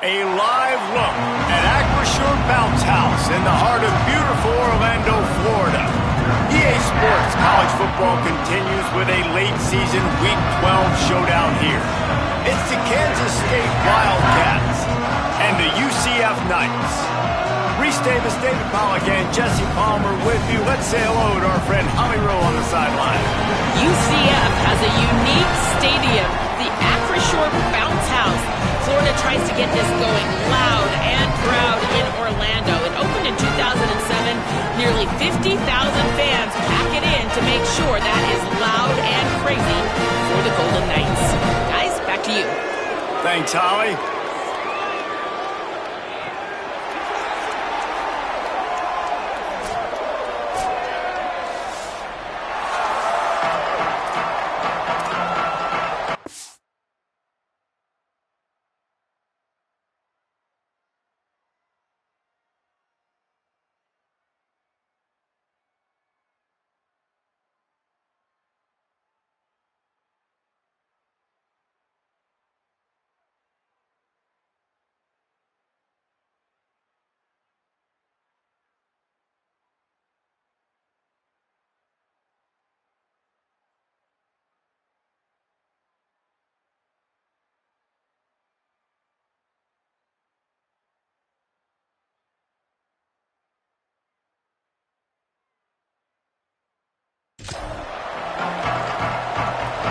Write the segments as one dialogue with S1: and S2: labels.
S1: A live look at Acrisure Bounce House in the heart of beautiful Orlando, Florida. EA Sports College Football continues with a late season Week 12 showdown here. It's the Kansas State Wildcats and the UCF Knights. Reese Davis, David Pollack, and Jesse Palmer with you. Let's say hello to our friend Holly Rowe on the sideline.
S2: UCF has a unique stadium, the Acrisure Bounce House. Florida tries to get this going loud and proud in Orlando. It opened in 2007. Nearly 50,000 fans pack it in to make sure that is loud and crazy for the Golden Knights. Guys, back to you.
S1: Thanks, Holly.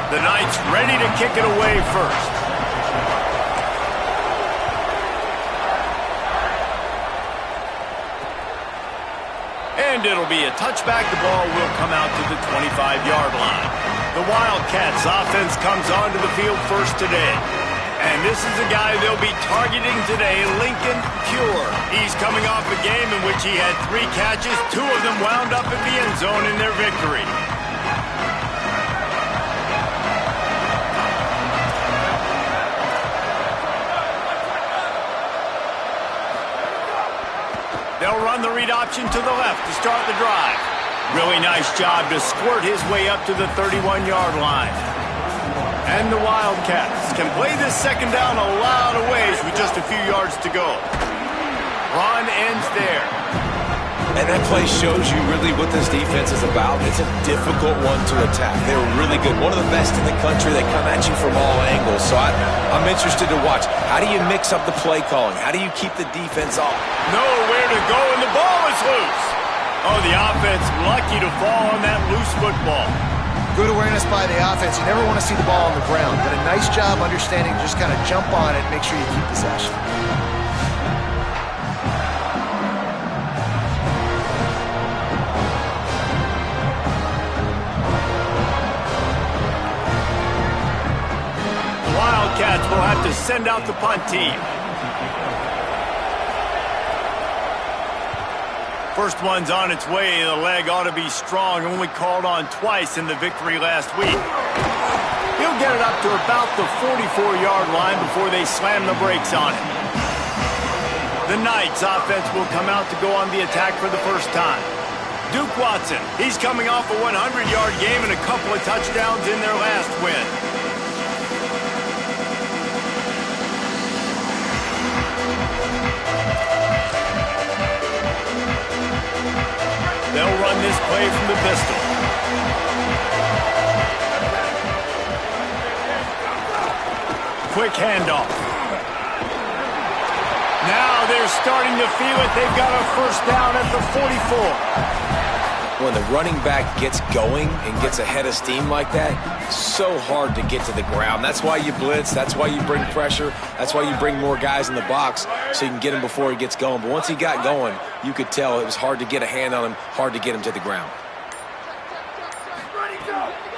S1: The Knights ready to kick it away first. And it'll be a touchback. The ball will come out to the 25-yard line. The Wildcats offense comes onto the field first today. And this is the guy they'll be targeting today, Lincoln Pure. He's coming off a game in which he had 3 catches. 2 of them wound up in the end zone in their victory. They'll run the read option to the left to start the drive. Really nice job to squirt his way up to the 31-yard line. And the Wildcats can play this second down a lot of ways with just a few yards to go. Run ends there.
S3: And that play shows you really what this defense is about. It's a difficult one to attack. They're really good. One of the best in the country. They come at you from all angles. So I'm interested to watch. How do you mix up the play calling? How do you keep the defense off?
S1: Nowhere to go, and the ball is loose. Oh, the offense lucky to fall on that loose football.
S4: Good awareness by the offense. You never want to see the ball on the ground, but a nice job understanding just kind of jump on it, make sure you keep possession.
S1: Wildcats will have to send out the punt team. First one's on its way. The leg ought to be strong. Only called on twice in the victory last week. He'll get it up to about the 44-yard line before they slam the brakes on it. The Knights offense will come out to go on the attack for the first time. Duke Watson, he's coming off a 100-yard game and a couple of touchdowns in their last win. They'll run this play from the pistol. Quick handoff. Now they're starting to feel it. They've got a first down at the 44.
S3: When the running back gets going and gets a head of steam like that, it's so hard to get to the ground. That's why you blitz. That's why you bring pressure. That's why you bring more guys in the box so you can get him before he gets going. But once he got going, you could tell it was hard to get a hand on him, hard to get him to the ground.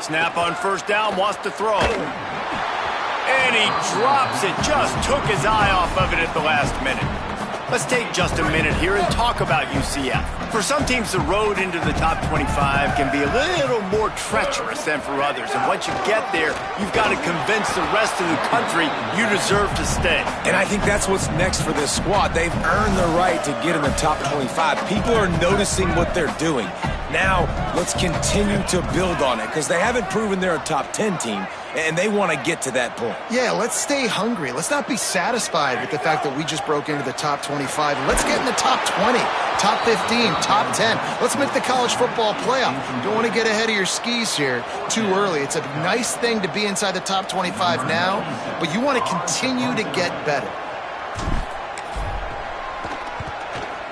S1: Snap on first down, wants to throw. And he drops it. Just took his eye off of it at the last minute. Let's take just a minute here and talk about UCF. For some teams, the road into the top 25 can be a little more treacherous than for others. And once you get there, you've got to convince the rest of the country you deserve to stay.
S3: And I think that's what's next for this squad. They've earned the right to get in the top 25. People are noticing what they're doing. Now, let's continue to build on it because they haven't proven they're a top 10 team, and they want to get to that point.
S4: Yeah, let's stay hungry. Let's not be satisfied with the fact that we just broke into the top 25. Let's get in the top 20, top 15, top 10. Let's make the college football playoff. Don't want to get ahead of your skis here too early. It's a nice thing to be inside the top 25 now, but you want to continue to get better.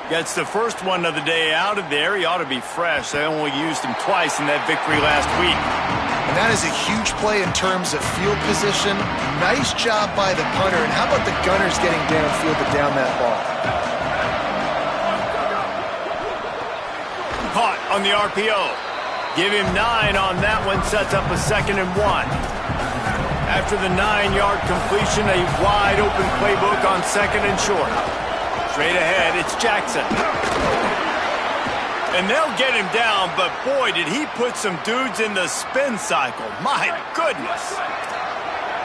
S1: Gets the first one of the day out of there. He ought to be fresh. They only used him twice in that victory last week.
S4: And that is a huge play in terms of field position. Nice job by the punter. And how about the gunners getting downfield to down that ball?
S1: Caught on the RPO. Give him 9 on that one. Sets up a 2nd and 1. After the 9-yard completion, a wide-open playbook on 2nd and short. Straight ahead, it's Jackson. And they'll get him down, but boy, did he put some dudes in the spin cycle. My goodness.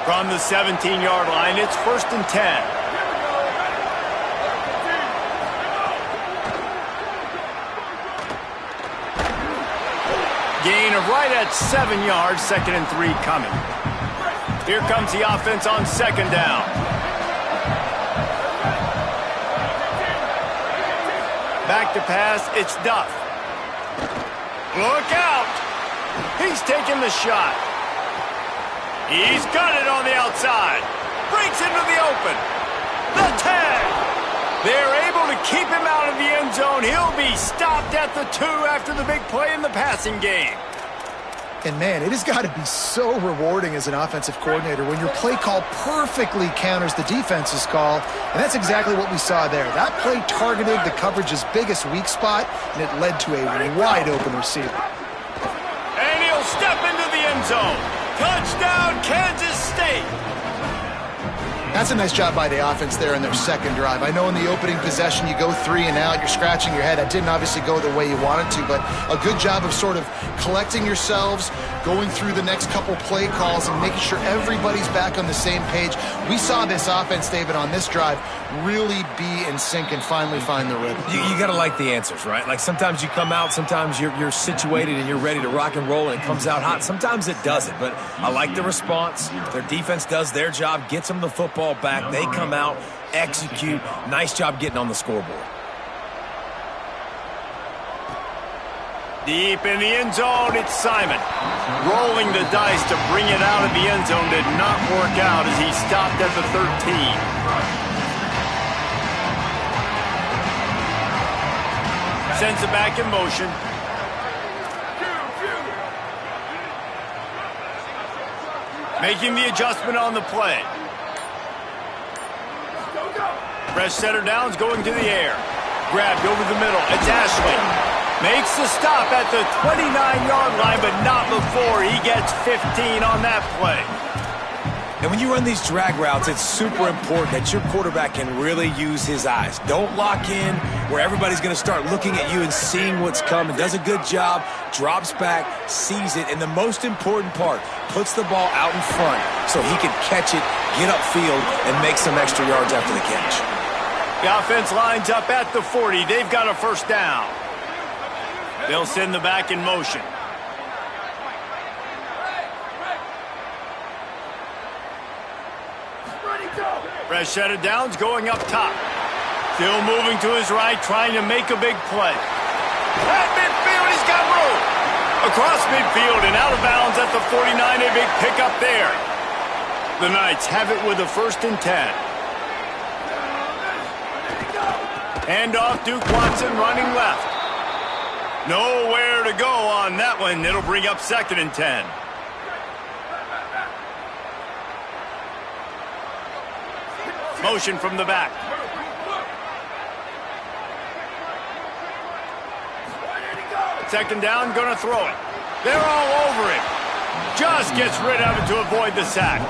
S1: From the 17-yard line, it's 1st and 10. Gain of right at 7 yards, 2nd and 3 coming. Here comes the offense on 2nd down. Back to pass, it's Duff. Look out! He's taking the shot. He's got it on the outside. Breaks into the open. The tag! They're able to keep him out of the end zone. He'll be stopped at the 2 after the big play in the passing game.
S4: And, man, it has got to be so rewarding as an offensive coordinator when your play call perfectly counters the defense's call, and that's exactly what we saw there. That play targeted the coverage's biggest weak spot, and it led to a wide-open receiver.
S1: And he'll step into the end zone. Touchdown, Kansas State!
S4: That's a nice job by the offense there in their 2nd drive. I know in the opening possession you go 3 and out, you're scratching your head. That didn't obviously go the way you wanted to, but a good job of sort of collecting yourselves, going through the next couple play calls and making sure everybody's back on the same page. We saw this offense, David, on this drive really be in sync and finally find the rhythm.
S3: You got to like the answers, right? Like sometimes you come out, sometimes you're situated and you're ready to rock and roll and it comes out hot. Sometimes it doesn't, but I like the response. Their defense does their job, gets them the football back. They come out, execute. Nice job getting on the scoreboard.
S1: Deep in the end zone, it's Simon. Rolling the dice to bring it out of the end zone did not work out as he stopped at the 13. Sends it back in motion. Making the adjustment on the play. Fresh center downs going to the air. Grabbed over the middle. It's Ashley. Makes the stop at the 29-yard line, but not before he gets 15 on that play.
S3: And when you run these drag routes, it's super important that your quarterback can really use his eyes. Don't lock in where everybody's going to start looking at you and seeing what's coming. Does a good job, drops back, sees it, and the most important part, puts the ball out in front so he can catch it, get upfield, and make some extra yards after the catch.
S1: The offense lines up at the 40. They've got a 1st down. They'll send the back in motion. Fresh set of downs going up top. Still moving to his right, trying to make a big play. At midfield, he's got room. Across midfield and out of bounds at the 49, a big pickup there. The Knights have it with a 1st and 10. Handoff, Duke Watson running left. Nowhere to go on that one. It'll bring up 2nd and 10. Motion from the back. Second down, gonna throw it. They're all over it. Just gets rid of it to avoid the sack.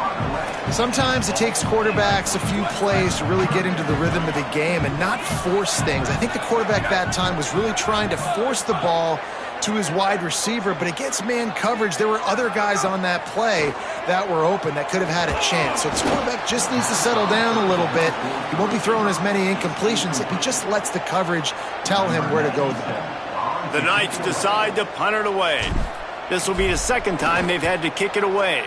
S4: Sometimes it takes quarterbacks a few plays to really get into the rhythm of the game and not force things. I think the quarterback that time was really trying to force the ball to his wide receiver, but against man coverage, there were other guys on that play that were open that could have had a chance. So this quarterback just needs to settle down a little bit. He won't be throwing as many incompletions if he just lets the coverage tell him where to go with the ball.
S1: The Knights decide to punt it away. This will be the 2nd time they've had to kick it away.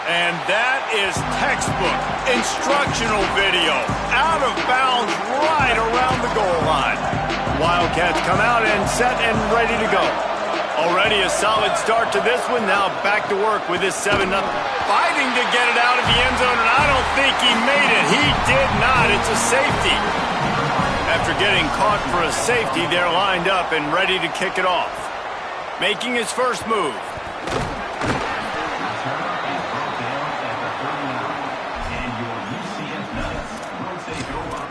S1: And that is textbook instructional video. Out of bounds right around the goal line. Wildcats come out and set and ready to go. Already a solid start to this one. Now back to work with this 7-0. Fighting to get it out of the end zone, and I don't think he made it. He did not. It's a safety. After getting caught for a safety, they're lined up and ready to kick it off. Making his first move.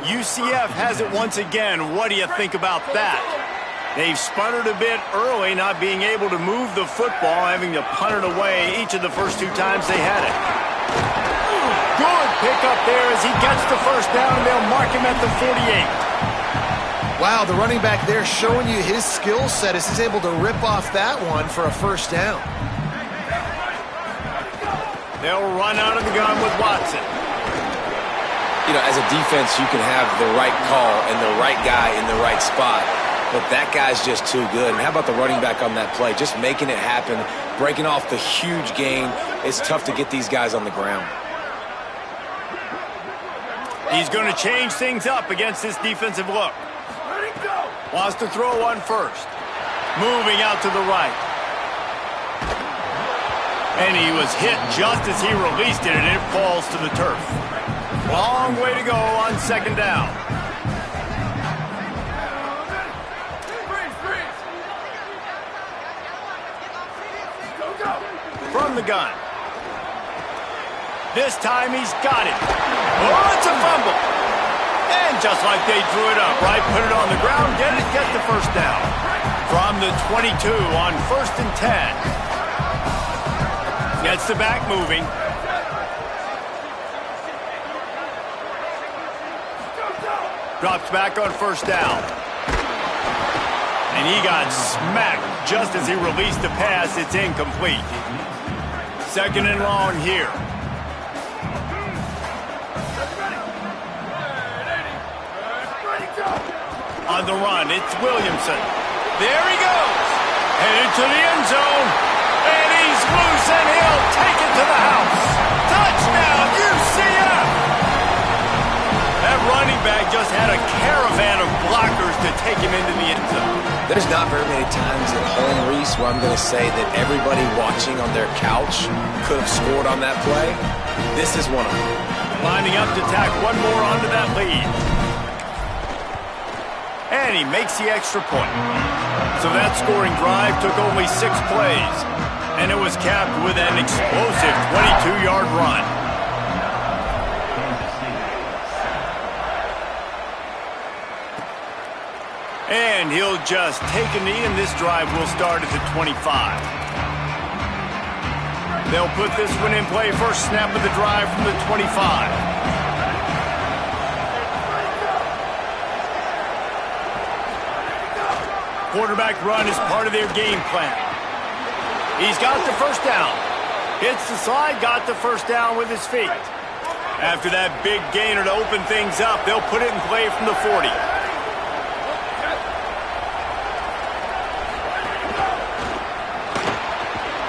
S1: UCF has it once again. What do you think about that? They've sputtered a bit early, not being able to move the football, having to punt it away each of the first 2 times they had it. Good pickup there as he gets the first down, and they'll mark him at the 48.
S4: Wow, the running back there showing you his skill set as he's able to rip off that one for a first down.
S1: They'll run out of the gun with Watson.
S3: You know, as a defense, you can have the right call and the right guy in the right spot, but that guy's just too good. And how about the running back on that play? Just making it happen, breaking off the huge gain. It's tough to get these guys on the ground.
S1: He's going to change things up against this defensive look. Wants to throw one first. Moving out to the right. And he was hit just as he released it, and it falls to the turf. Long way to go on second down. From the gun. This time he's got it. Oh, it's a fumble. And just like they drew it up, right? Put it on the ground, get the first down. From the 22 on 1st and 10. Gets the back moving. Drops back on first down. And he got smacked just as he released the pass. It's incomplete. 2nd and long here. On the run, it's Williamson. There he goes. Headed to the end zone. And he's loose, and he'll take it to the house. Touchdown, UCF! That running back just had a caravan of blockers to take him into the end zone.
S3: There's not very many times at home, Reese, where I'm going to say that everybody watching on their couch could have scored on that play. This is one of them.
S1: Lining up to tack one more onto that lead. And he makes the extra point. So that scoring drive took only 6 plays. And it was capped with an explosive 22-yard run. And he'll just take a knee, and this drive will start at the 25. They'll put this one in play. First snap of the drive from the 25. Quarterback run is part of their game plan. He's got the first down. Hits the slide, got the first down with his feet. After that big gainer to open things up, they'll put it in play from the 40.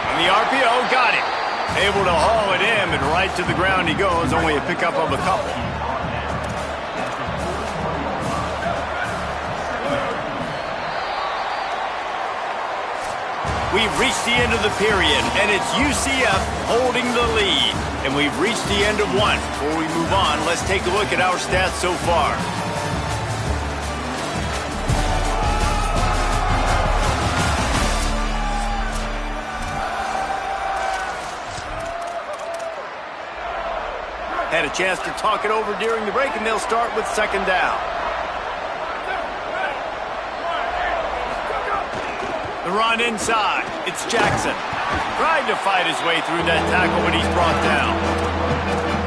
S1: And the RPO got it. Able to haul it in, and right to the ground he goes. Only a pickup of a couple. We've reached the end of the period, and it's UCF holding the lead. And we've reached the end of one. Before we move on, let's take a look at our stats so far. Had a chance to talk it over during the break, and they'll start with second down. The run inside. It's Jackson. Trying to fight his way through that tackle when he's brought down.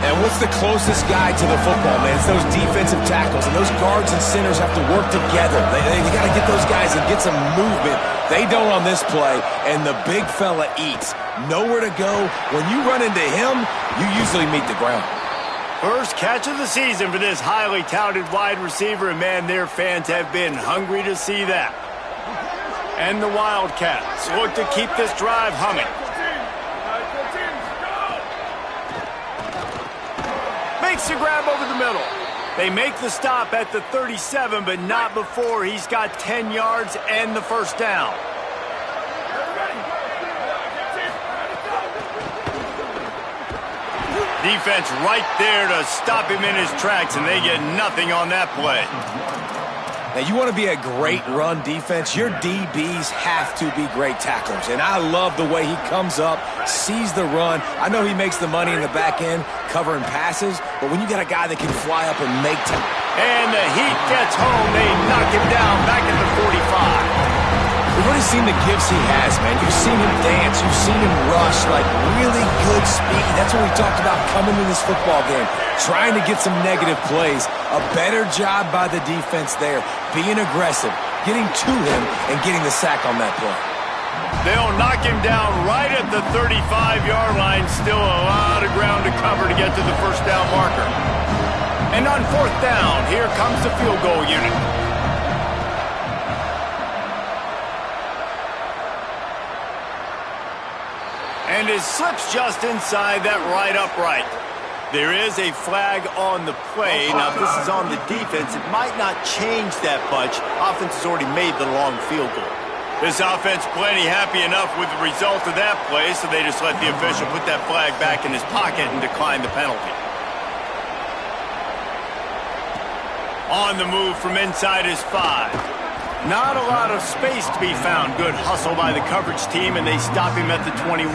S3: And what's the closest guy to the football, man? It's those defensive tackles, and those guards and centers have to work together. They got to get those guys and get some movement. They don't on this play, and the big fella eats. Nowhere to go. When you run into him, you usually meet the ground.
S1: First catch of the season for this highly touted wide receiver, and man, their fans have been hungry to see that. And the Wildcats look to keep this drive humming. makes the grab over the middle. They make the stop at the 37, but not before he's got 10 yards and the first down. Defense right there to stop him in his tracks, and they get nothing on that play.
S3: Now, you want to be a great run defense, your DBs have to be great tacklers. And I love the way he comes up, sees the run. I know he makes the money in the back end covering passes, but when you got a guy that can fly up and make time.
S1: And the heat gets home. They knock him down back at the 45.
S3: We've already seen the gifts he has, man. You've seen him dance. You've seen him rush, like really good speed. That's what we talked about coming in this football game, trying to get some negative plays. A better job by the defense there, being aggressive, getting to him, and getting the sack on that play.
S1: They'll knock him down right at the 35-yard line. Still a lot of ground to cover to get to the first down marker. And on fourth down, here comes the field goal unit. And it slips just inside that right upright. There is a flag on the play. Now, if this is on the defense, it might not change that much. Offense has already made the long field goal. This offense plenty happy enough with the result of that play, so they just let the official put that flag back in his pocket and decline the penalty. On the move from inside his 5. Not a lot of space to be found. Good hustle by the coverage team, and they stop him at the 21.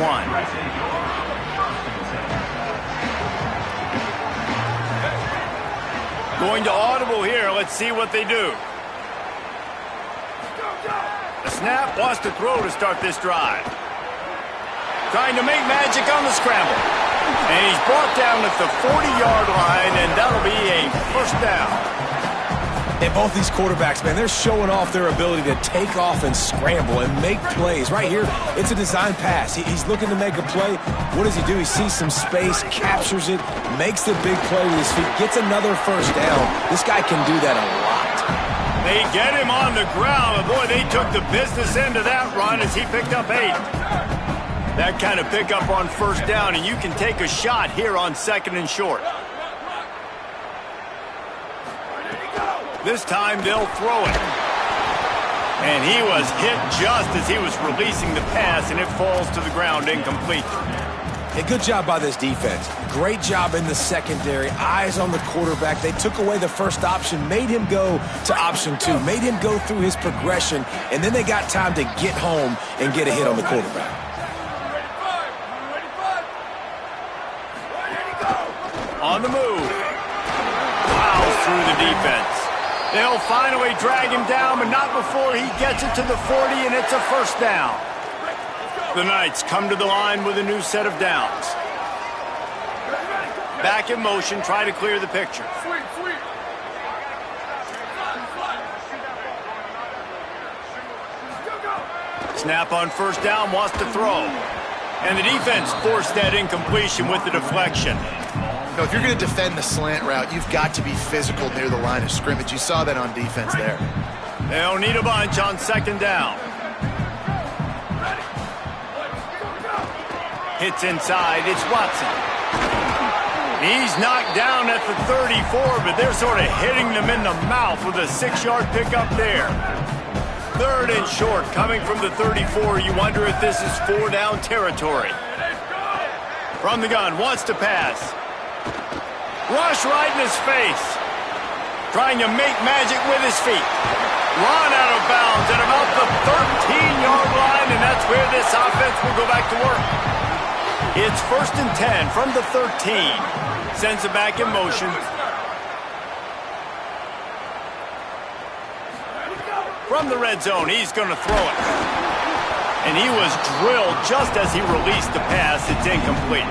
S1: Going to audible here. Let's see what they do. The snap, wants to throw to start this drive. Trying to make magic on the scramble. And he's brought down at the 40-yard line, and that'll be a first down.
S3: And both these quarterbacks, man, they're showing off their ability to take off and scramble and make plays. Right here, it's a design pass. He's looking to make a play. What does he do? He sees some space, captures it, makes the big play with his feet, gets another first down. This guy can do that a lot.
S1: They get him on the ground, and boy, they took the business end of that run as he picked up 8. That kind of pickup on first down, and you can take a shot here on second and short. This time they'll throw it. And he was hit just as he was releasing the pass, and it falls to the ground incomplete.
S3: A good job by this defense. Great job in the secondary. Eyes on the quarterback. They took away the first option, made him go to option 2, made him go through his progression, and then they got time to get home and get a hit on the quarterback.
S1: On the move. Plows through the defense. They'll finally drag him down, but not before he gets it to the 40, and it's a first down. The Knights come to the line with a new set of downs. Back in motion, try to clear the picture. Snap on first down, wants to throw. And the defense forced that incompletion with the deflection.
S4: No, if you're going to defend the slant route, you've got to be physical near the line of scrimmage. You saw that on defense there.
S1: They'll need a bunch on second down. Hits inside, it's Watson. He's knocked down at the 34, but they're sort of hitting them in the mouth with a 6-yard pickup there. Third and short, coming from the 34. You wonder if this is 4-down territory. From the gun, wants to pass. Rush right in his face. Trying to make magic with his feet. Run out of bounds at about the 13-yard line, and that's where this offense will go back to work. It's first and 10 from the 13. Sends it back in motion. From the red zone, he's going to throw it. And he was drilled just as he released the pass. It's incomplete.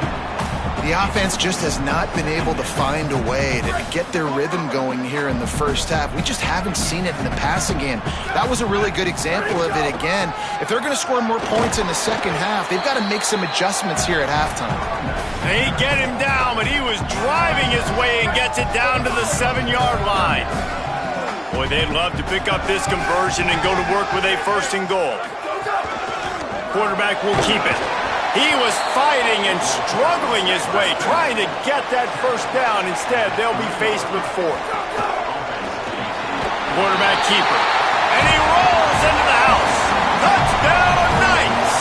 S4: The offense just has not been able to find a way to get their rhythm going here in the first half. We just haven't seen it in the passing game. That was a really good example of it again. If they're going to score more points in the second half, they've got to make some adjustments here at halftime.
S1: They get him down, but he was driving his way and gets it down to the 7-yard line. Boy, they'd love to pick up this conversion and go to work with a first and goal. Quarterback will keep it. He was fighting and struggling his way, trying to get that first down. Instead, they'll be faced with fourth. Quarterback keeper. And he rolls into the house. Touchdown, Knights!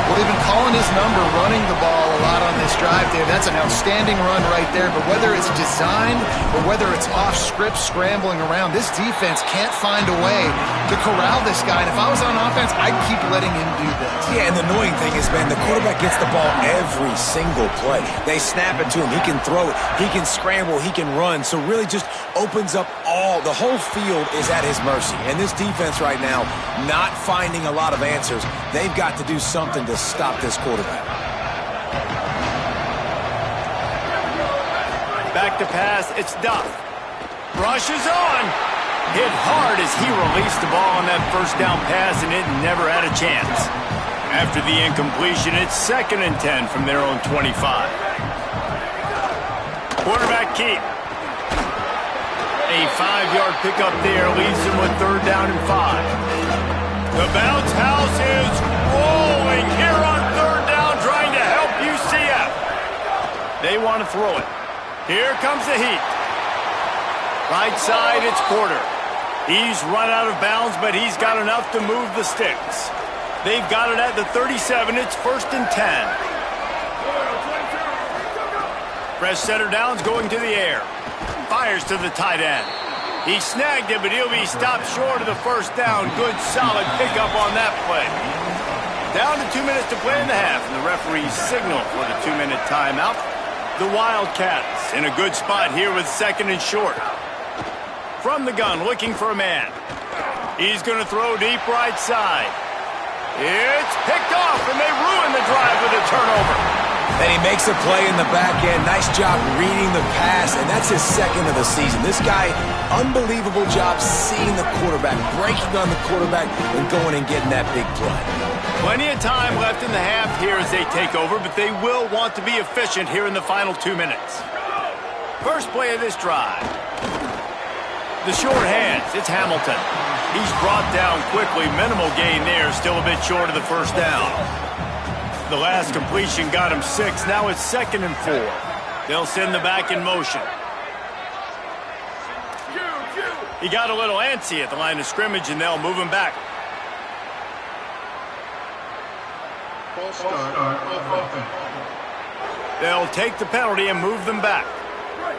S4: Well, they've been calling his number, running the ball a lot on this drive, Dave. That's an outstanding run right there. But whether it's designed or whether it's off script, scrambling around, this defense can't find a way to corral this guy. And if I was on offense, I'd keep letting him do this.
S3: Yeah, and the annoying thing is, man, the quarterback gets the ball every single play. They snap it to him. He can throw it. He can scramble. He can run. So really just opens up the whole field is at his mercy. And this defense right now, not finding a lot of answers. They've got to do something to stop this quarterback.
S1: Back to pass, it's Duff. Rushes on. Hit hard as he released the ball on that first down pass, and it never had a chance. After the incompletion, it's 2nd and 10 from their own 25. Quarterback keep. A 5-yard pickup there leaves them with 3rd down and 5. The bounce house is rolling here on 3rd down, trying to help UCF. They want to throw it. Here comes the heat. Right side, it's Porter. He's run out of bounds, but he's got enough to move the sticks. They've got it at the 37. It's 1st and 10. Fresh center down's going to the air. Fires to the tight end. He snagged it, but he'll be stopped short of the first down. Good, solid pickup on that play. Down to 2 minutes to play in the half, and the referees signal for the 2-minute timeout. The Wildcats in a good spot here with 2nd and short. From the gun, looking for a man. He's going to throw deep right side. It's picked off, and they ruin the drive with a turnover.
S3: And he makes a play in the back end. Nice job reading the pass, and that's his 2nd of the season. This guy, unbelievable job seeing the quarterback, breaking on the quarterback, and going and getting that big play.
S1: Plenty of time left in the half here as they take over, but they will want to be efficient here in the final 2 minutes. First play of this drive. The short hands, it's Hamilton. He's brought down quickly. Minimal gain there, still a bit short of the first down. The last completion got him 6. Now it's 2nd and 4. They'll send the back in motion. He got a little antsy at the line of scrimmage, and they'll move him back. They'll take the penalty and move them back.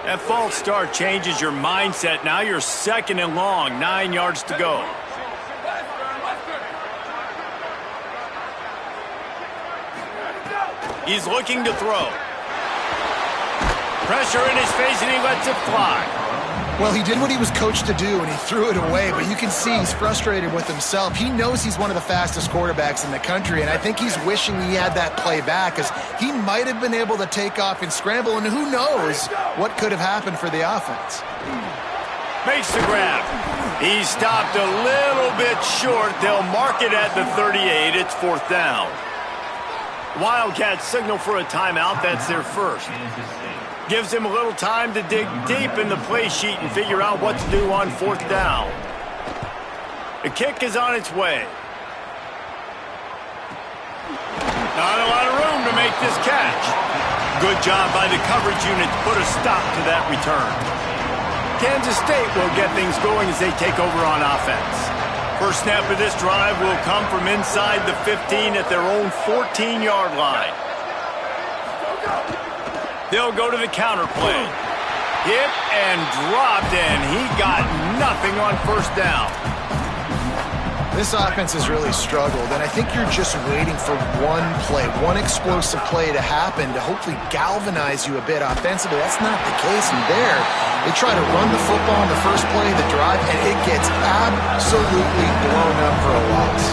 S1: That false start changes your mindset. Now you're 2nd and long, 9 yards to go. He's looking to throw. Pressure in his face, and he lets it fly.
S4: Well, he did what he was coached to do, and he threw it away, but you can see he's frustrated with himself. He knows he's one of the fastest quarterbacks in the country, and I think he's wishing he had that play back, because he might have been able to take off and scramble, and who knows what could have happened for the offense.
S1: Makes the grab. He's stopped a little bit short. They'll mark it at the 38. It's 4th down. Wildcats signal for a timeout. That's their first. Gives him a little time to dig deep in the play sheet and figure out what to do on 4th down. The kick is on its way. Not a lot of room to make this catch. Good job by the coverage unit to put a stop to that return. Kansas State will get things going as they take over on offense. First snap of this drive will come from inside the 15 at their own 14-yard line. They'll go to the counter play. Hit and dropped, and he got nothing on 1st down.
S4: This offense has really struggled, and I think you're just waiting for one play, one explosive play to happen to hopefully galvanize you a bit offensively. That's not the case, and there, they try to run the football in the first play of the drive, and it gets absolutely blown up for a loss.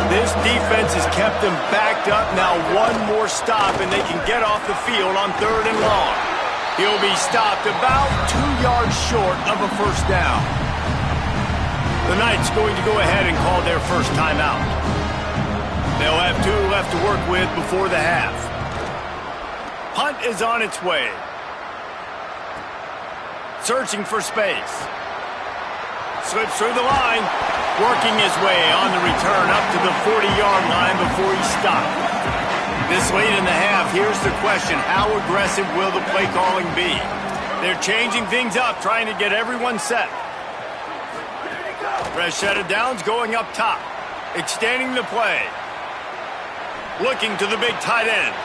S1: This defense has kept them backed up. Now one more stop, and they can get off the field on 3rd and long. He'll be stopped about 2 yards short of a 1st down. The Knights going to go ahead and call their first timeout. They'll have 2 left to work with before the half. Punt is on its way. Searching for space. Slips through the line. Working his way on the return up to the 40-yard line before he's stopped. This late in the half, here's the question. How aggressive will the play calling be? They're changing things up, trying to get everyone set. Fresh set of downs going up top. Extending the play. Looking to the big tight end.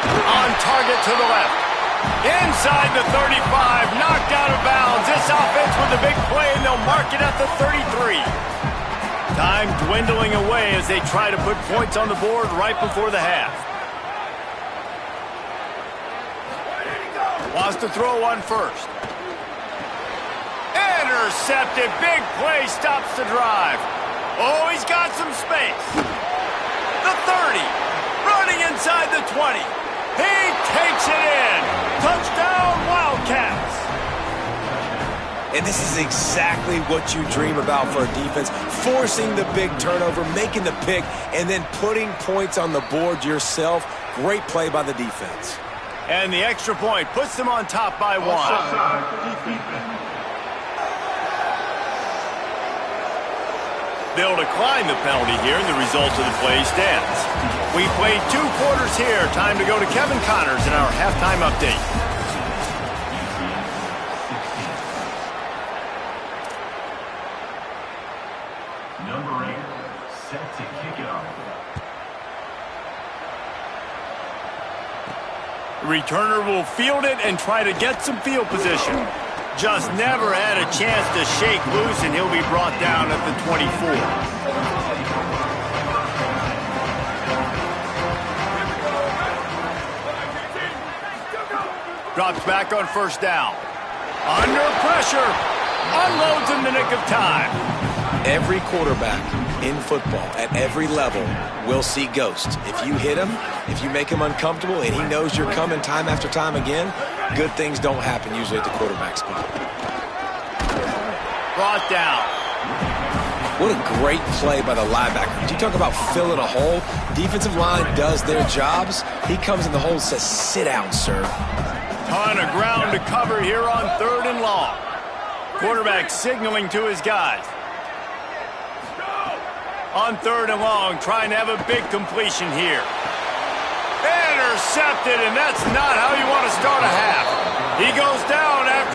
S1: On target to the left. Inside the 35. Knocked out of bounds. This offense with a big play, and they'll mark it at the 33. Time dwindling away as they try to put points on the board right before the half. Wants to throw one first. Intercepted. Big play stops the drive. Oh, he's got some space. The 30. Running inside the 20. He takes it in. Touchdown, Wildcats.
S3: And this is exactly what you dream about for a defense. Forcing the big turnover, making the pick, and then putting points on the board yourself. Great play by the defense.
S1: And the extra point puts them on top by one. They'll decline the penalty here, and the result of the play stands. We played 2 quarters here. Time to go to Kevin Connors in our halftime update.
S5: Number 8, set to kick it off.
S1: The returner will field it and try to get some field position. Just never had a chance to shake loose, and he'll be brought down at the 24. Drops back on first down. Under pressure. Unloads in the nick of time.
S3: Every quarterback in football at every level will see ghosts. If you hit him, if you make him uncomfortable, and he knows you're coming time after time again, good things don't happen usually at the quarterback spot.
S1: Brought down.
S3: What a great play by the linebacker. You talk about filling a hole. Defensive line does their jobs. He comes in the hole and says, sit down, sir.
S1: Ton of ground to cover here on 3rd and long. Quarterback signaling to his guys. On 3rd and long, trying to have a big completion here. Intercepted, and that's not how you want to start a half. He goes down after.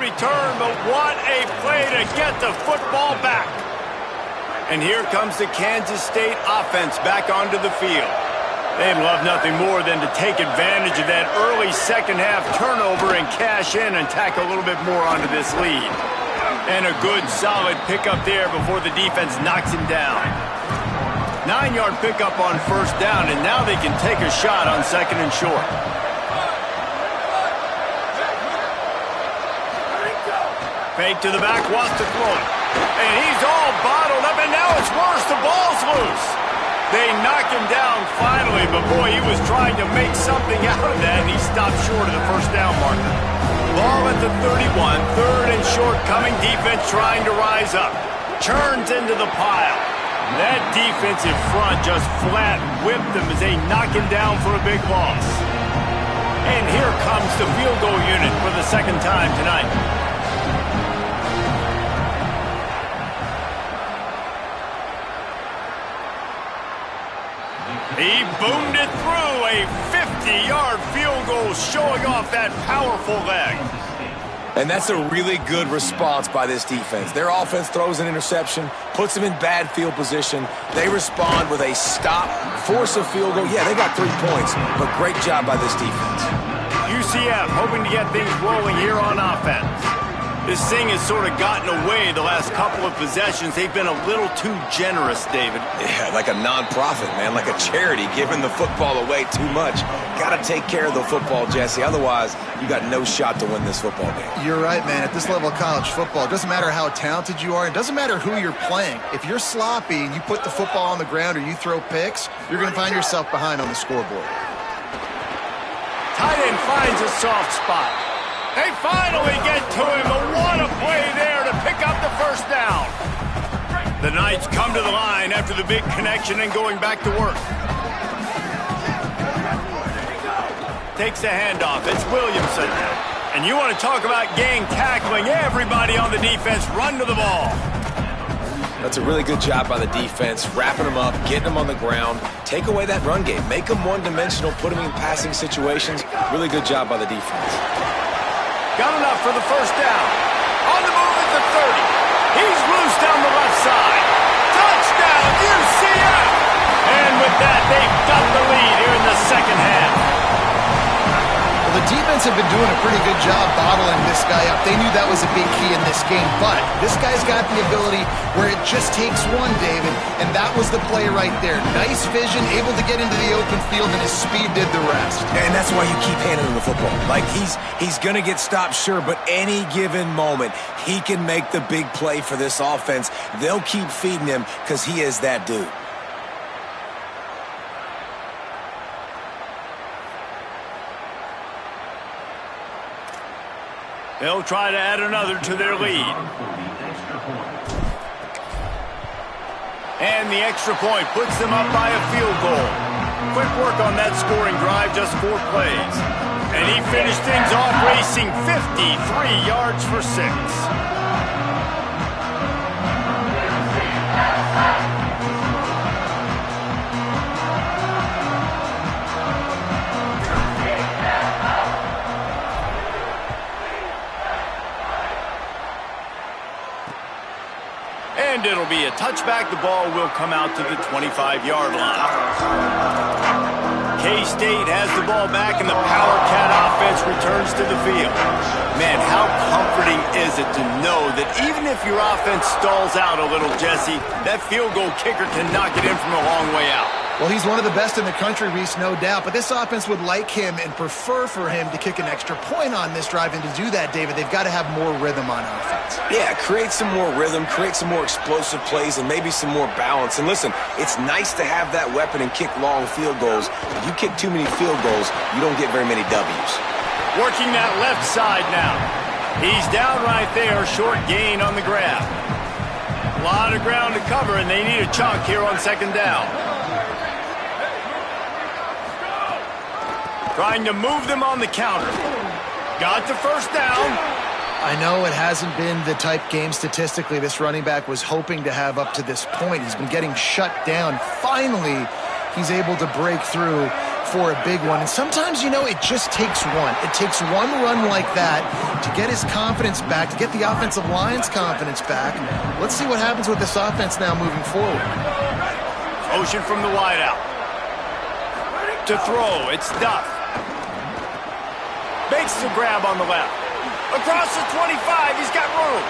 S1: Return, but what a play to get the football back. And here comes the Kansas State offense back onto the field. They'd love nothing more than to take advantage of that early second half turnover and cash in and tack a little bit more onto this lead. And a good solid pickup there before the defense knocks him down. 9-yard pickup on first down, and now they can take a shot on 2nd and short. Fake to the back, wants to throw it. And he's all bottled up, and now it's worse. The ball's loose. They knock him down finally, but boy, he was trying to make something out of that, and he stopped short of the first down marker. Ball at the 31, 3rd and short coming. Defense trying to rise up. Churns into the pile. That defensive front just flat whipped them as they knock him down for a big loss. And here comes the field goal unit for the 2nd time tonight. He boomed it through. A 50-yard field goal showing off that powerful leg.
S3: And that's a really good response by this defense. Their offense throws an interception, puts them in bad field position. They respond with a stop, force a field goal. Yeah, they got 3 points, but great job by this defense.
S1: UCF hoping to get things rolling here on offense. This thing has sort of gotten away the last couple of possessions. They've been a little too generous, David.
S3: Yeah, like a non-profit, man, like a charity, giving the football away too much. Got to take care of the football, Jesse. Otherwise, you got no shot to win this football game.
S4: You're right, man. At this level of college football, it doesn't matter how talented you are. It doesn't matter who you're playing. If you're sloppy and you put the football on the ground or you throw picks, you're going to find yourself behind on the scoreboard.
S1: Tight end finds a soft spot. They finally get to him, but what a play there to pick up the first down. The Knights come to the line after the big connection and going back to work. Takes the handoff. It's Williamson. And you want to talk about gang tackling. Everybody on the defense run to the ball.
S3: That's a really good job by the defense, wrapping them up, getting them on the ground. Take away that run game. Make them one-dimensional, put them in passing situations. Really good job by the defense.
S1: Got enough for the first down. On the move at the 30. He's loose down the left side. Touchdown, UCF! And with that, they've got the lead here in the second half.
S4: The defense have been doing a pretty good job bottling this guy up. They knew that was a big key in this game, but this guy's got the ability where it just takes one, David, and that was the play right there. Nice vision, able to get into the open field, and his speed did the rest.
S3: And that's why you keep handing him the football. Like, he's going to get stopped, sure, but any given moment, he can make the big play for this offense. They'll keep feeding him because he is that dude.
S1: They'll try to add another to their lead. And the extra point puts them up by a field goal. Quick work on that scoring drive, just 4 plays. And he finished things off racing 53 yards for 6. And it'll be a touchback. The ball will come out to the 25-yard line. K-State has the ball back, and the Power Cat offense returns to the field. Man, how comforting is it to know that even if your offense stalls out a little, Jesse, that field goal kicker can knock it in from a long way out.
S4: Well, he's one of the best in the country, Reese, no doubt. But this offense would like him and prefer for him to kick an extra point on this drive. And to do that, David, they've got to have more rhythm on offense.
S3: Yeah, create some more rhythm, create some more explosive plays, and maybe some more balance. And listen, it's nice to have that weapon and kick long field goals. If you kick too many field goals, you don't get very many W's.
S1: Working that left side now. He's down right there, short gain on the grab. A lot of ground to cover, and they need a chunk here on second down. Trying to move them on the counter. Got the first down.
S4: I know it hasn't been the type game statistically this running back was hoping to have up to this point. He's been getting shut down. Finally, he's able to break through for a big one. And sometimes, you know, it just takes one. It takes one run like that to get his confidence back, to get the offensive line's confidence back. Let's see what happens with this offense now moving forward.
S1: Motion from the wideout. To throw, it's Duff. Makes the grab on the left. Across the 25, he's got room.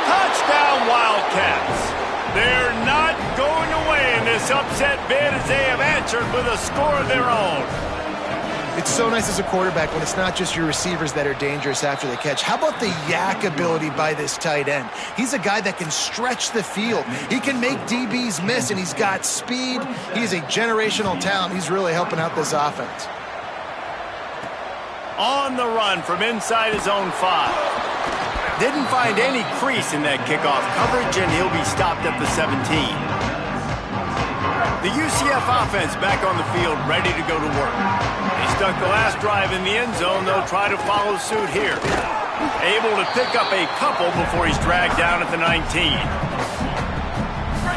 S1: Touchdown, Wildcats. They're not going away in this upset bid as they have answered with a score of their own.
S4: It's so nice as a quarterback when it's not just your receivers that are dangerous after the catch. How about the yak ability by this tight end? He's a guy that can stretch the field. He can make DBs miss, and he's got speed. He's a generational talent. He's really helping out this offense.
S1: On the run from inside his own 5. Didn't find any crease in that kickoff coverage, and he'll be stopped at the 17. The UCF offense back on the field, ready to go to work. They stuck the last drive in the end zone. They'll try to follow suit here. Able to pick up a couple before he's dragged down at the 19.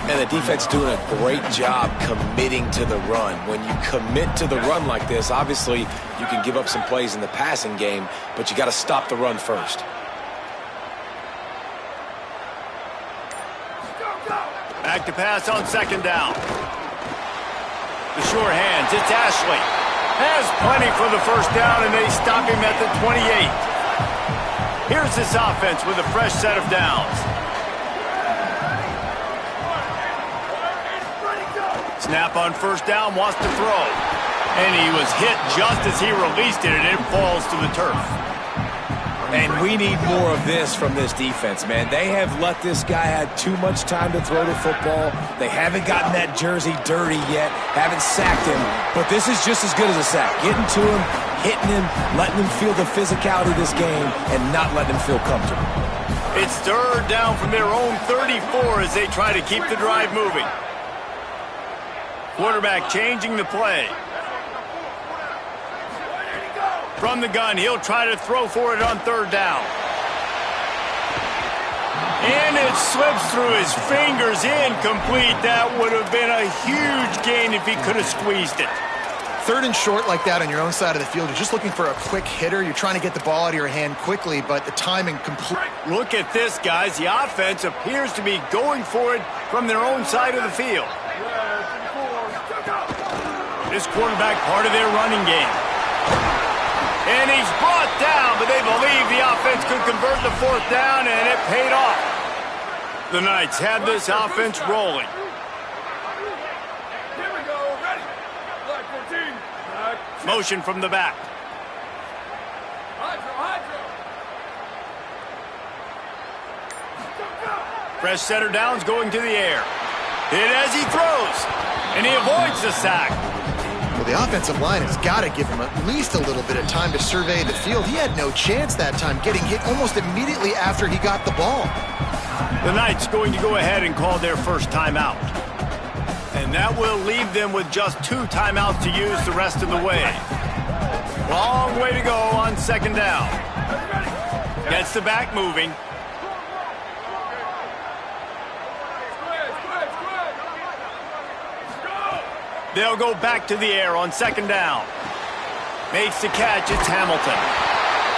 S3: And the defense doing a great job committing to the run. When you commit to the run like this, obviously you can give up some plays in the passing game, but you got to stop the run first.
S1: Back to pass on second down. The sure hands, it's Ashley. Has plenty for the first down, and they stop him at the 28. Here's this offense with a fresh set of downs. Snap on first down, wants to throw. And he was hit just as he released it, and it falls to the turf.
S3: And we need more of this from this defense, man. They have let this guy have too much time to throw the football. They haven't gotten that jersey dirty yet, haven't sacked him. But this is just as good as a sack. Getting to him, hitting him, letting him feel the physicality of this game, and not letting him feel comfortable.
S1: It's third down from their own 34 as they try to keep the drive moving. Quarterback changing the play. From the gun, he'll try to throw for it on third down. And it slips through his fingers, incomplete. That would have been a huge gain if he could have squeezed it.
S4: Third and short like that on your own side of the field, you're just looking for a quick hitter. You're trying to get the ball out of your hand quickly, but the timing complete.
S1: Look at this, guys. The offense appears to be going for it from their own side of the field. This quarterback part of their running game. And he's brought down, but they believe the offense could convert the fourth down, and it paid off. The Knights have this offense rolling. Motion from the back. Fresh setter downs going to the air. Hit as he throws, and he avoids the sack.
S4: Well, the offensive line has got to give him at least a little bit of time to survey the field. He had no chance that time, getting hit almost immediately after he got the ball.
S1: The Knights going to go ahead and call their first timeout. And that will leave them with just 2 timeouts to use the rest of the way. Long way to go on second down. Gets the back moving. They'll go back to the air on second down. Makes the catch, it's Hamilton.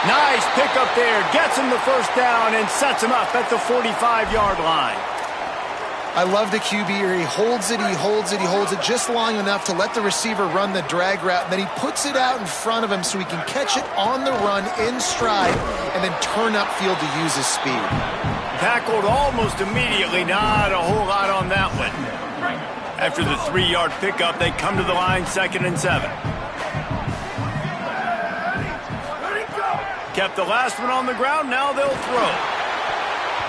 S1: Nice pickup there, gets him the first down and sets him up at the 45-yard line.
S4: I love the QB here. He holds it, he holds it, he holds it just long enough to let the receiver run the drag route, and then he puts it out in front of him so he can catch it on the run in stride and then turn upfield to use his speed.
S1: Tackled almost immediately, not a whole lot on that one. After the 3-yard pickup, they come to the line, 2nd and 7. Kept the last one on the ground, now they'll throw.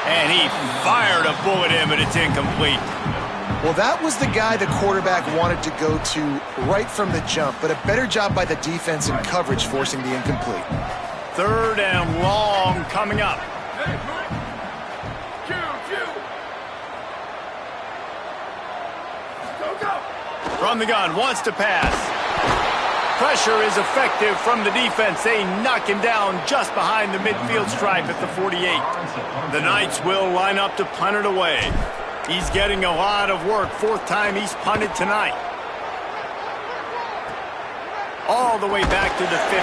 S1: And he fired a bullet in, but it's incomplete.
S4: Well, that was the guy the quarterback wanted to go to right from the jump, but a better job by the defense in coverage forcing the incomplete.
S1: 3rd and long coming up. From the gun, wants to pass. Pressure is effective from the defense. They knock him down just behind the midfield stripe at the 48. The Knights will line up to punt it away. He's getting a lot of work. 4th time he's punted tonight. All the way back to the 15.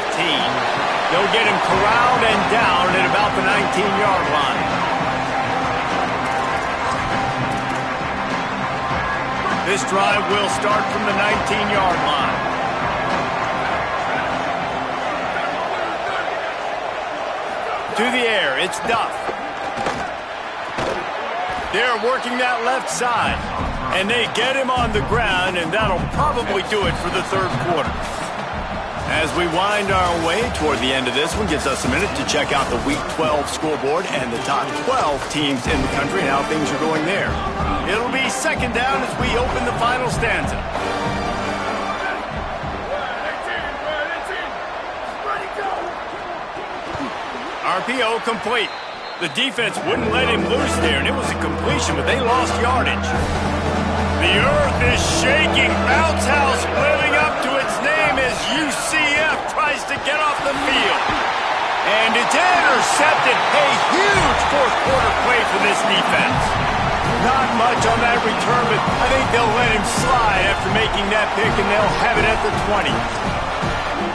S1: They'll get him corralled and down at about the 19-yard line. This drive will start from the 19-yard line. To the air, it's Duff. They're working that left side, and they get him on the ground, and that'll probably do it for the 3rd quarter. As we wind our way toward the end of this one, gives us a minute to check out the Week 12 scoreboard and the top 12 teams in the country and how things are going there. It'll be 2nd down as we open the final stanza. RPO complete. The defense wouldn't let him loose there, and it was a completion, but they lost yardage. The earth is shaking. Bounce House living up to its name as UCF tries to get off the field. And it's intercepted. A huge 4th quarter play for this defense. Not much on that return, but I think they'll let him slide after making that pick, and they'll have it at the 20.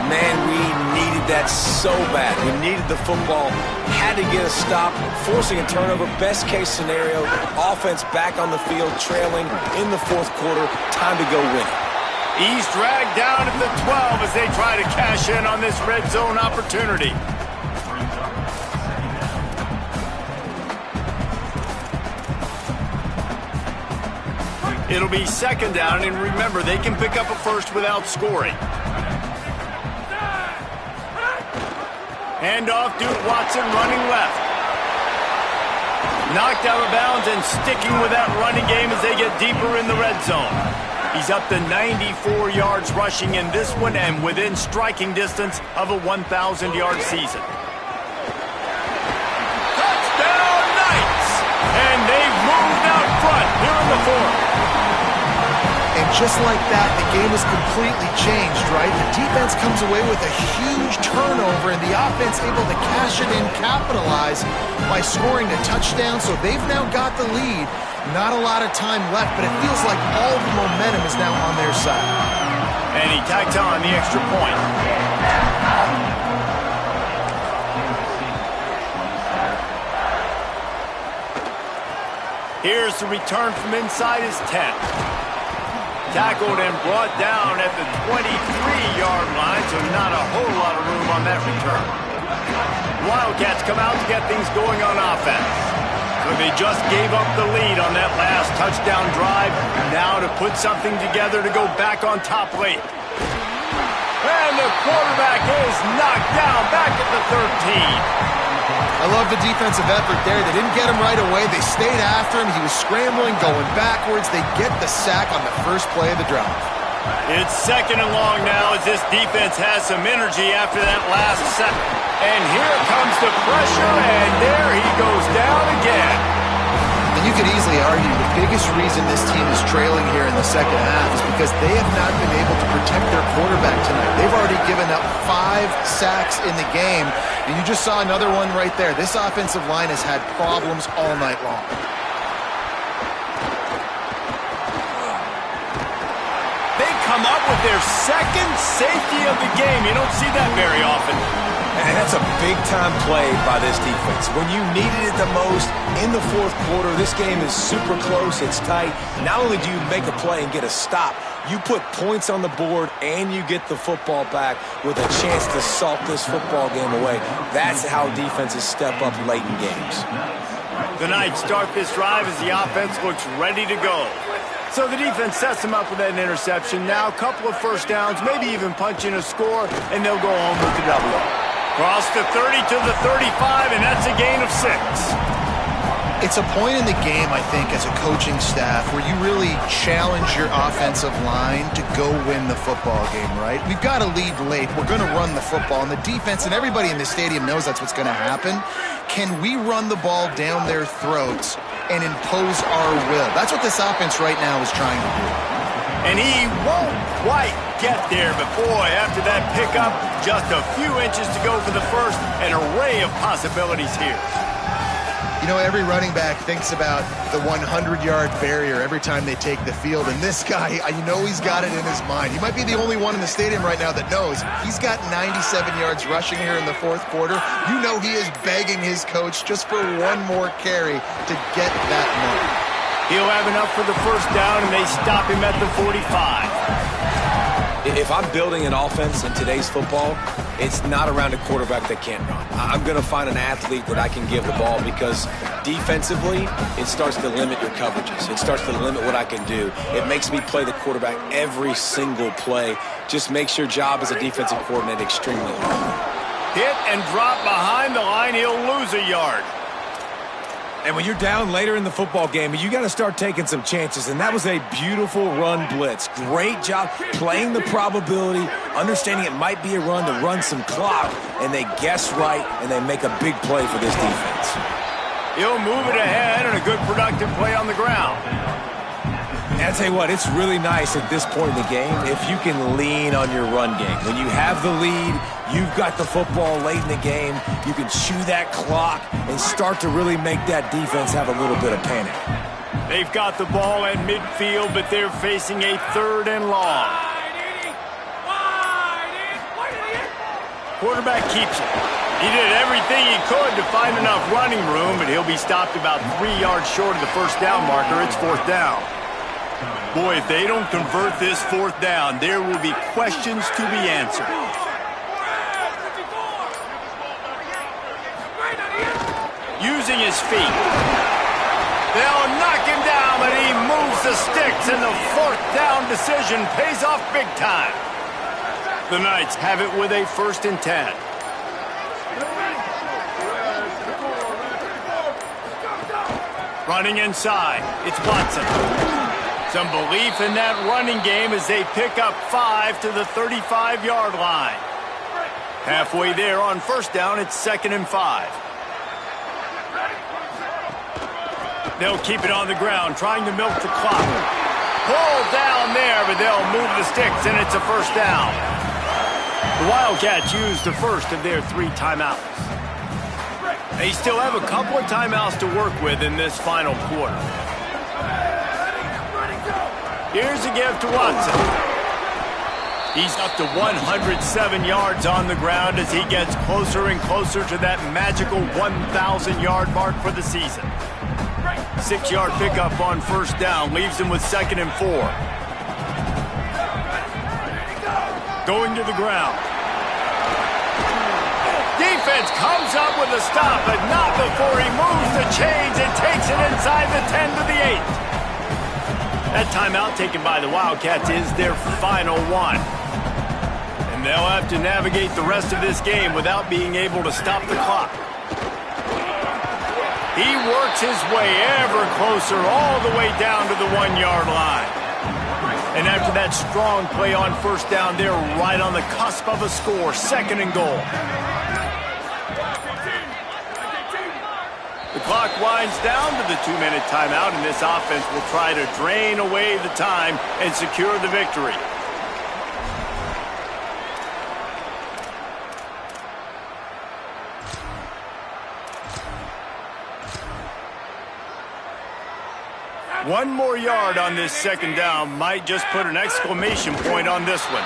S3: Man, we needed that so bad. We needed the football, had to get a stop, forcing a turnover. Best case scenario, offense back on the field, trailing in the 4th quarter. Time to go win.
S1: He's dragged down at the 12 as they try to cash in on this red zone opportunity. It'll be 2nd down, and remember, they can pick up a first without scoring. Handoff, Duke Watson running left. Knocked out of bounds and sticking with that running game as they get deeper in the red zone. He's up to 94 yards rushing in this one and within striking distance of a 1,000-yard season. Touchdown
S3: for him.
S4: And just like that, the game is completely changed, right? The defense comes away with a huge turnover, and the offense able to cash it in, capitalize by scoring a touchdown. So they've now got the lead. Not a lot of time left, but it feels like all the momentum is now on their side.
S1: And he tacked on the extra point. Here's the return from inside his 10. Tackled and brought down at the 23-yard line, so not a whole lot of room on that return. Wildcats come out to get things going on offense. So they just gave up the lead on that last touchdown drive. Now to put something together to go back on top late. And the quarterback is knocked down back at the 13.
S4: I love the defensive effort there. They didn't get him right away. They stayed after him. He was scrambling, going backwards. They get the sack on the first play of the drive.
S1: It's second and long now as this defense has some energy after that last set. And here comes the pressure, and there he goes down again.
S4: And you could easily argue the biggest reason this team is trailing here in the second half is because they have not been able to protect their quarterback tonight. They've already given up 5 sacks in the game, and you just saw another one right there. This offensive line has had problems all night long.
S1: They come up with their second safety of the game. You don't see that very often.
S3: And that's a big-time play by this defense. When you needed it the most in the fourth quarter, this game is super close, it's tight. Not only do you make a play and get a stop, you put points on the board and you get the football back with a chance to salt this football game away. That's how defenses step up late in games.
S1: The Knights start this drive as the offense looks ready to go. So the defense sets them up with that interception. Now a couple of first downs, maybe even punching a score, and they'll go home with the W. Cross the 30 to the 35, and that's a gain of 6.
S4: It's a point in the game, I think, as a coaching staff where you really challenge your offensive line to go win the football game, right? We've got to lead late. We're going to run the football, and the defense and everybody in the stadium knows that's what's going to happen. Can we run the ball down their throats and impose our will? That's what this offense right now is trying to do.
S1: And he won't quite get there, but boy, after that pickup, just a few inches to go for the first, an array of possibilities here.
S4: You know, every running back thinks about the 100-yard barrier every time they take the field, and this guy, you know he's got it in his mind. He might be the only one in the stadium right now that knows he's got 97 yards rushing here in the fourth quarter. You know he is begging his coach just for one more carry to get that mark.
S1: He'll have enough for the first down, and they stop him at the 45.
S3: If I'm building an offense in today's football, it's not around a quarterback that can't run. I'm going to find an athlete that I can give the ball because defensively, it starts to limit your coverages. It starts to limit what I can do. It makes me play the quarterback every single play. Just makes your job as a defensive coordinator extremely hard.
S1: Hit and drop behind the line. He'll lose a yard.
S3: And when you're down later in the football game, you got to start taking some chances. And that was a beautiful run blitz. Great job playing the probability, understanding it might be a run to run some clock. And they guess right, and they make a big play for this defense.
S1: He'll move it ahead, and a good productive play on the ground.
S3: And I tell you what, it's really nice at this point in the game if you can lean on your run game. When you have the lead, you've got the football late in the game, you can chew that clock and start to really make that defense have a little bit of panic.
S1: They've got the ball at midfield, but they're facing a 3rd and long. Quarterback keeps it. He did everything he could to find enough running room, but he'll be stopped about 3 yards short of the first down marker. It's 4th down. Boy, if they don't convert this 4th down, there will be questions to be answered. Using his feet. They'll knock him down, but he moves the sticks, and the 4th down decision pays off big time. The Knights have it with a 1st and 10. Running inside, it's Watson. Some belief in that running game as they pick up 5 to the 35-yard line. Halfway there on 1st down, it's 2nd and 5. They'll keep it on the ground, trying to milk the clock. Pulled down there, but they'll move the sticks, and it's a first down. The Wildcats used the first of their 3 timeouts. They still have a couple of timeouts to work with in this final quarter. Here's a give to Watson. He's up to 107 yards on the ground as he gets closer and closer to that magical 1,000-yard mark for the season. 6-yard pickup on first down leaves him with 2nd and 4. Going to the ground. Defense comes up with a stop, but not before he moves the chains and takes it inside the 10 to the 8. That timeout taken by the Wildcats is their final one. And they'll have to navigate the rest of this game without being able to stop the clock. He works his way ever closer all the way down to the 1-yard line. And after that strong play on first down, they're right on the cusp of a score, 2nd and goal. The clock winds down to the 2-minute timeout, and this offense will try to drain away the time and secure the victory. One more yard on this 2nd down might just put an exclamation point on this one.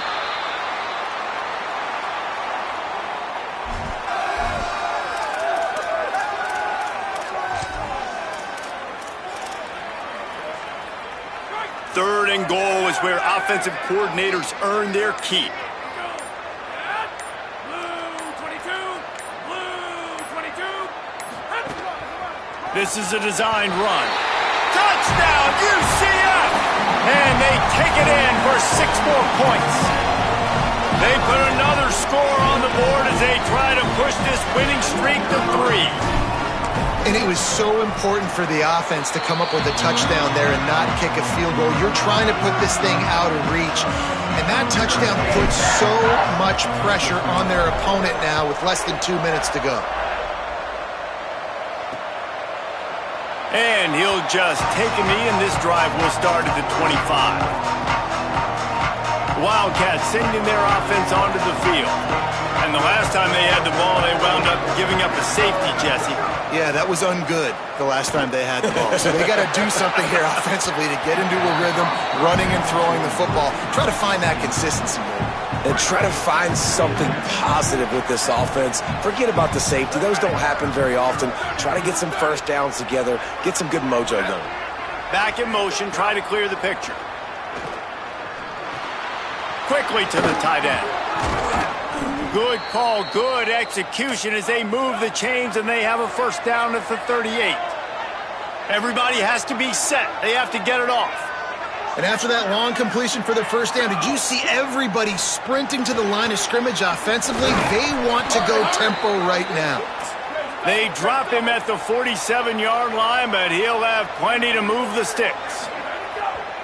S1: Third and goal is where offensive coordinators earn their keep. This is a designed run. Touchdown, UCF! And they take it in for 6 more points. They put another score on the board as they try to push this winning streak to 3.
S4: And it was so important for the offense to come up with a touchdown there and not kick a field goal. You're trying to put this thing out of reach. And that touchdown puts so much pressure on their opponent now with less than 2 minutes to go.
S1: And he'll just take a knee, and this drive will start at the 25. Wildcats sending their offense onto the field. And the last time they had the ball, they wound up giving up a safety, Jesse.
S4: Yeah, that was ungood the last time they had the ball. So they got to do something here offensively to get into a rhythm, running and throwing the football. Try to find that consistency, man.
S3: And try to find something positive with this offense. Forget about the safety. Those don't happen very often. Try to get some first downs together. Get some good mojo going.
S1: Back in motion, try to clear the picture. Quickly to the tight end. Good call, good execution as they move the chains and they have a first down at the 38. Everybody has to be set. They have to get it off.
S4: And after that long completion for the first down, did you see everybody sprinting to the line of scrimmage offensively? They want to go tempo right now.
S1: They drop him at the 47-yard line, but he'll have plenty to move the sticks.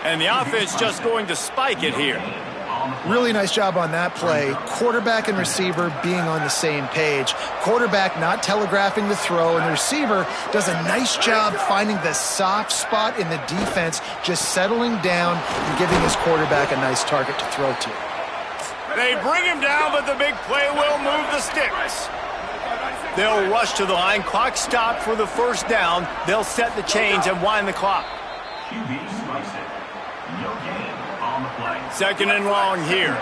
S1: And the offense just going to spike it here.
S4: Really nice job on that play. Quarterback and receiver being on the same page. Quarterback not telegraphing the throw, and the receiver does a nice job finding the soft spot in the defense, just settling down and giving his quarterback a nice target to throw to.
S1: They bring him down, but the big play will move the sticks. They'll rush to the line. Clock stopped for the first down. They'll set the chains and wind the clock.
S5: QB slice it. No gain on the play.
S1: 2nd and long here.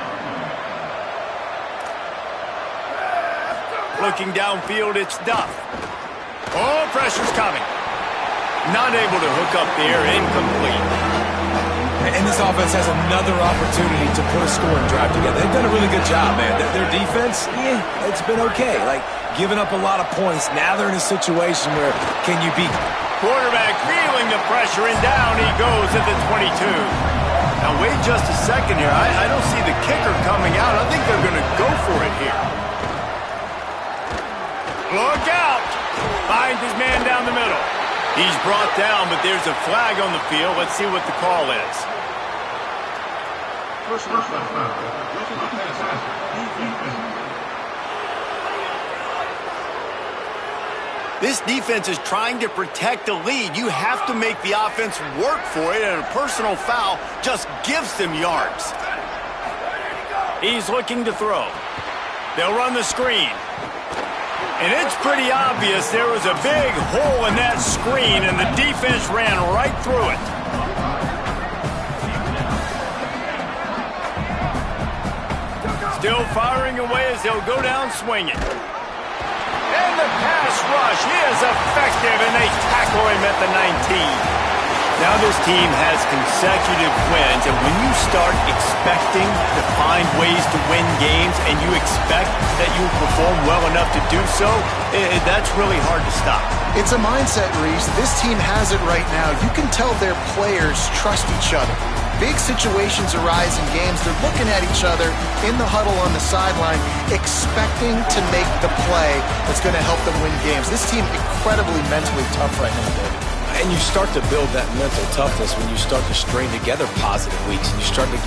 S1: Looking downfield, it's Duff. Oh, pressure's coming. Not able to hook up there, incomplete.
S3: And this offense has another opportunity to put a scoring drive together. They've done a really good job, man. Their defense, it's been okay. Like, giving up a lot of points. Now they're in a situation where can you beat?
S1: Quarterback feeling the pressure, and down he goes at the 22. Now, wait just a second here. I don't see the kicker coming out. I think they're going to go for it here. Look out! Finds his man down the middle. He's brought down, but there's a flag on the field. Let's see what the call is. This defense is trying to protect the lead. You have to make the offense work for it, and a personal foul just gives them yards. He's looking to throw. They'll run the screen. And it's pretty obvious there was a big hole in that screen, and the defense ran right through it. Still firing away as they'll go down swinging. And the pass rush is effective, and they tackle him at the 19. Now this team has consecutive wins, and when you start expecting to find ways to win games and you expect that you will perform well enough to do so, that's really hard to stop.
S4: It's a mindset, Reese. This team has it right now. You can tell their players trust each other. Big situations arise in games. They're looking at each other in the huddle on the sideline, expecting to make the play that's going to help them win games. This team incredibly mentally tough right now, David.
S3: And you start to build that mental toughness when you start to string together positive weeks and you start to